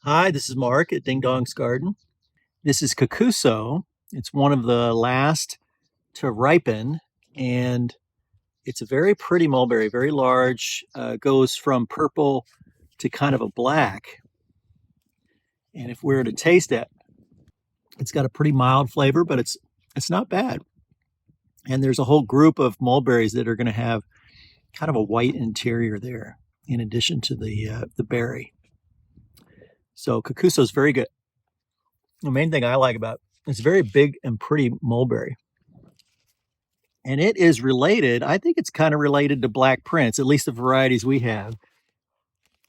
Hi, this is Mark at Dingdong's Garden. This is Kokuso. It's one of the last to ripen, and it's a very pretty mulberry, very large, goes from purple to kind of a black. And if we were to taste it, it's got a pretty mild flavor, but it's not bad. And there's a whole group of mulberries that are going to have kind of a white interior there, in addition to the berry. So Kokuso is very good. The main thing I like about it, it's very big and pretty mulberry. And it is related, I think it's kind of related to Black Prince, at least the varieties we have.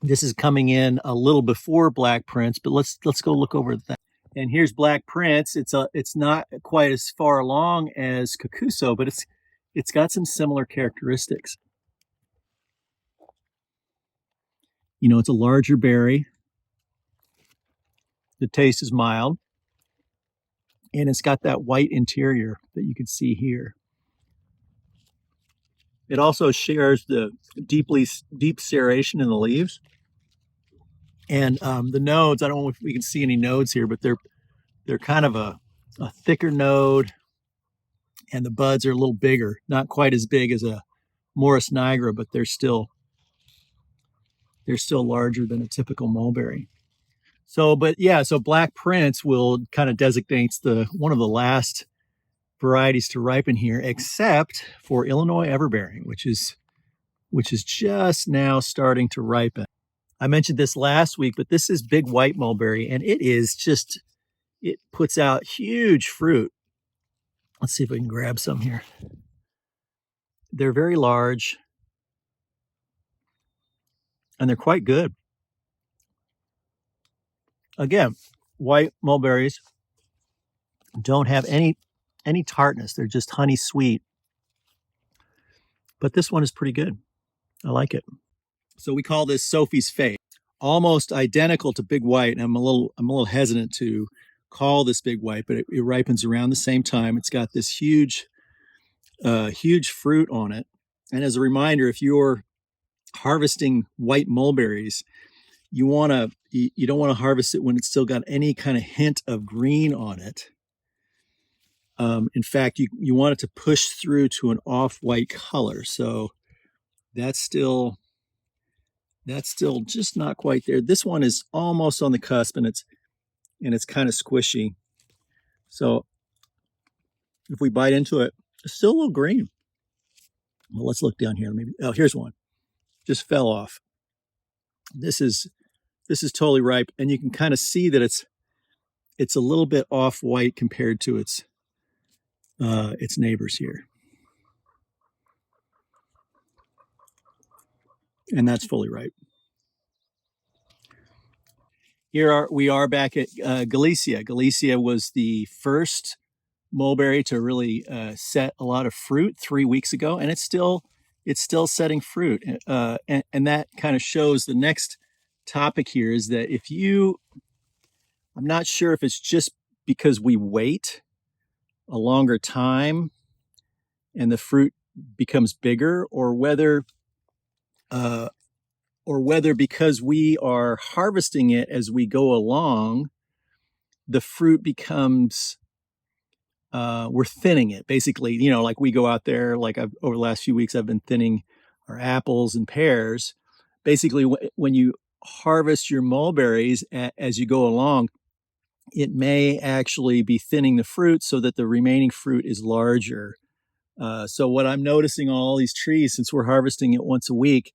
This is coming in a little before Black Prince, but let's go look over that. And here's Black Prince. It's not quite as far along as Kokuso, but it's got some similar characteristics. You know, it's a larger berry. The taste is mild. And it's got that white interior that you can see here. It also shares the deep serration in the leaves. And the nodes, I don't know if we can see any nodes here, but they're kind of a thicker node, and the buds are a little bigger. Not quite as big as a Morris nigra, but they're still larger than a typical mulberry. So Black Prince will kind of designates one of the last varieties to ripen here, except for Illinois everbearing, which is just now starting to ripen. I mentioned this last week, but this is big white mulberry, and it puts out huge fruit. Let's see if we can grab some here. They're very large, and they're quite good. Again, white mulberries don't have any tartness. They're just honey sweet. But this one is pretty good. I like it. So we call this Sophie's Fave. Almost identical to Big White, and I'm a little hesitant to call this Big White, but it ripens around the same time. It's got this huge fruit on it. And as a reminder, if you're harvesting white mulberries, you don't want to harvest it when it's still got any kind of hint of green on it. In fact, you want it to push through to an off-white color. So that's still just not quite there. This one is almost on the cusp, and it's kind of squishy. So if we bite into it, it's still a little green. Well, let's look down here. Here's one. Just fell off. This is totally ripe, and you can kind of see that it's a little bit off-white compared to its neighbors here. And that's fully ripe. We are back at Galicia. Galicia was the first mulberry to really set a lot of fruit 3 weeks ago, and it's still setting fruit. And that kind of shows the next topic here is that I'm not sure if it's just because we wait a longer time and the fruit becomes bigger, or whether because we are harvesting it as we go along, the fruit becomes, we're thinning it. Basically, like we go out there, over the last few weeks, I've been thinning our apples and pears. Basically, when you harvest your mulberries as you go along, it may actually be thinning the fruit so that the remaining fruit is larger. So what I'm noticing on all these trees, since we're harvesting it once a week,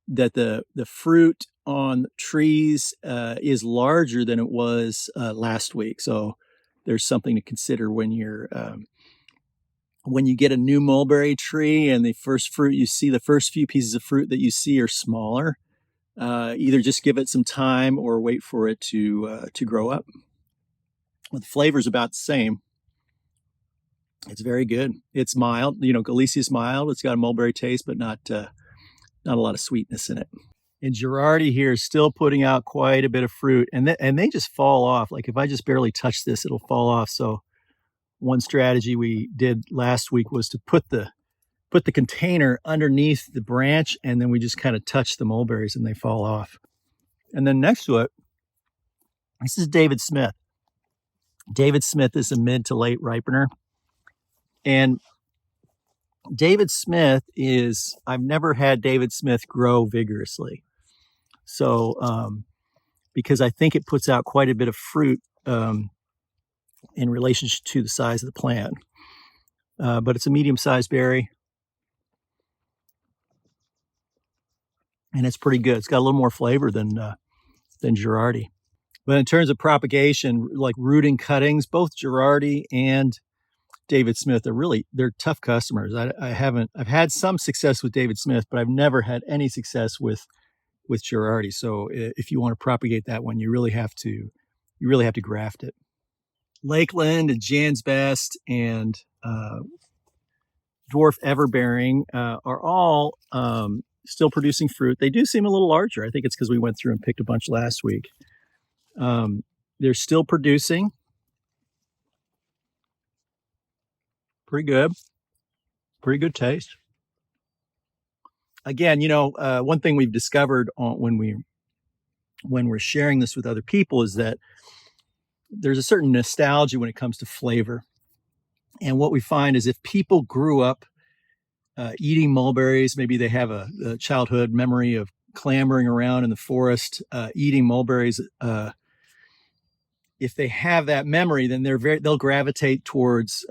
that the fruit on trees is larger than it was last week. So there's something to consider when you get a new mulberry tree and the first fruit you see, the first few pieces of fruit that you see are smaller. Either just give it some time or wait for it to grow up. Well, the flavor's about the same. It's very good. It's mild. Galicia's mild. It's got a mulberry taste, but not a lot of sweetness in it. And Gerardi here is still putting out quite a bit of fruit, and they just fall off. Like if I just barely touch this, it'll fall off. So one strategy we did last week was to put the container underneath the branch, and then we just kind of touch the mulberries and they fall off. And then next to it, This is David Smith. David Smith is a mid to late ripener. And David Smith is, I've never had David Smith grow vigorously. So, because I think it puts out quite a bit of fruit in relationship to the size of the plant. But it's a medium-sized berry. And it's pretty good. It's got a little more flavor than Gerardi. But in terms of propagation, like rooting cuttings, both Gerardi and David Smith they're tough customers. I've had some success with David Smith, but I've never had any success with Gerardi. So if you want to propagate that one, you really have to graft it. Lakeland and Jan's Best and Dwarf Everbearing are all still producing fruit. They do seem a little larger. I think it's because we went through and picked a bunch last week. They're still producing. Pretty good taste. Again, one thing we've discovered when we're sharing this with other people is that there's a certain nostalgia when it comes to flavor. And what we find is if people grew up eating mulberries, maybe they have a childhood memory of clambering around in the forest eating mulberries. If they have that memory, then they'll gravitate towards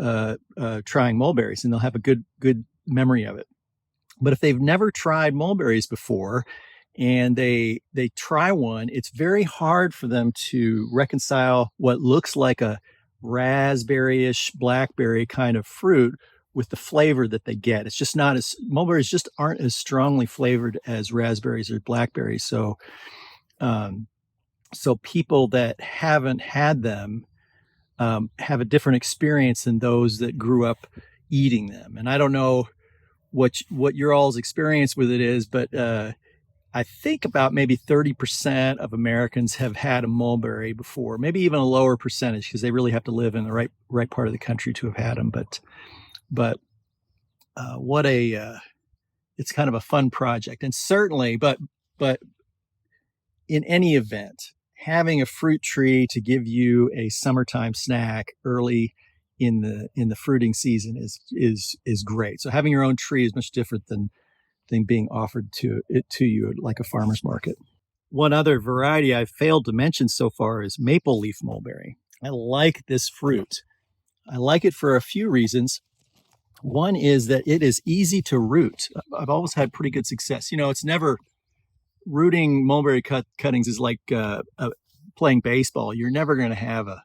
trying mulberries, and they'll have a good memory of it. But if they've never tried mulberries before, and they try one, it's very hard for them to reconcile what looks like a raspberry-ish blackberry kind of fruit with the flavor that they get. It's just not mulberries just aren't as strongly flavored as raspberries or blackberries. So people that haven't had them have a different experience than those that grew up eating them. And I don't know what your all's experience with it is, but I think about maybe 30% of Americans have had a mulberry before, maybe even a lower percentage because they really have to live in the right part of the country to have had them. But it's kind of a fun project. And certainly, but in any event, having a fruit tree to give you a summertime snack early in the fruiting season is great. So having your own tree is much different than being offered to you at like a farmer's market. One other variety I've failed to mention so far is maple leaf mulberry. I like this fruit. I like it for a few reasons. One is that it is easy to root. I've always had pretty good success. It's never rooting mulberry cuttings is like playing baseball. You're never going to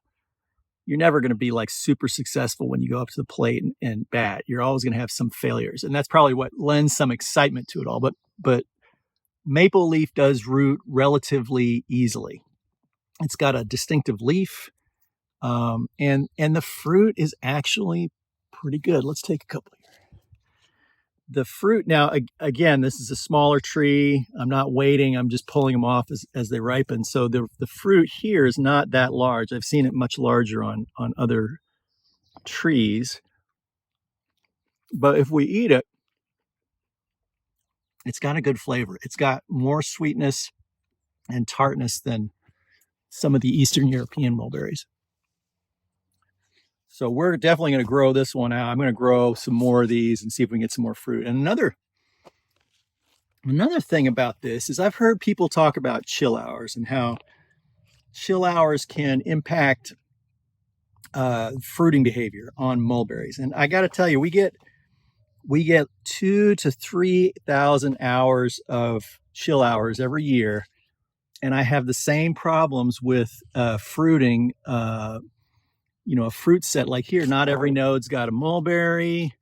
be like super successful when you go up to the plate and bat. You're always going to have some failures. And that's probably what lends some excitement to it all. But maple leaf does root relatively easily. It's got a distinctive leaf. And the fruit is actually pretty good. Let's take a couple here. The fruit now, again, this is a smaller tree. I'm not waiting. I'm just pulling them off as they ripen. So the fruit here is not that large. I've seen it much larger on other trees. But if we eat it, it's got a good flavor. It's got more sweetness and tartness than some of the Eastern European mulberries. So we're definitely going to grow this one out. I'm going to grow some more of these and see if we can get some more fruit. And another thing about this is I've heard people talk about chill hours and how chill hours can impact fruiting behavior on mulberries. And I got to tell you, we get 2,000 to 3,000 hours of chill hours every year. And I have the same problems with fruiting. A fruit set like here, not every node's got a mulberry.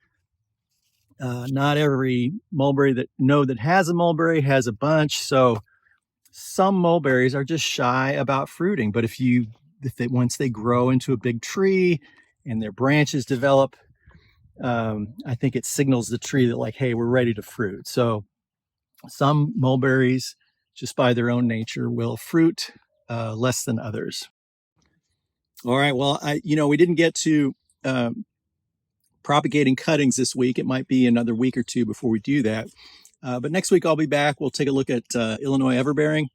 Not every node that has a mulberry has a bunch. So some mulberries are just shy about fruiting. But once they grow into a big tree and their branches develop, I think it signals the tree that like, hey, we're ready to fruit. So some mulberries, just by their own nature, will fruit less than others. All right. Well, we didn't get to propagating cuttings this week. It might be another week or two before we do that. But next week I'll be back. We'll take a look at Illinois everbearing.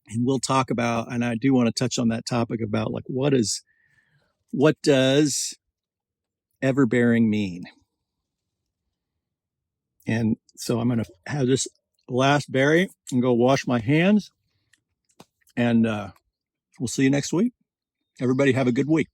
And we'll talk about, and I do want to touch on that topic about like what does everbearing mean? And so I'm going to have this last berry and go wash my hands, and we'll see you next week. Everybody have a good week.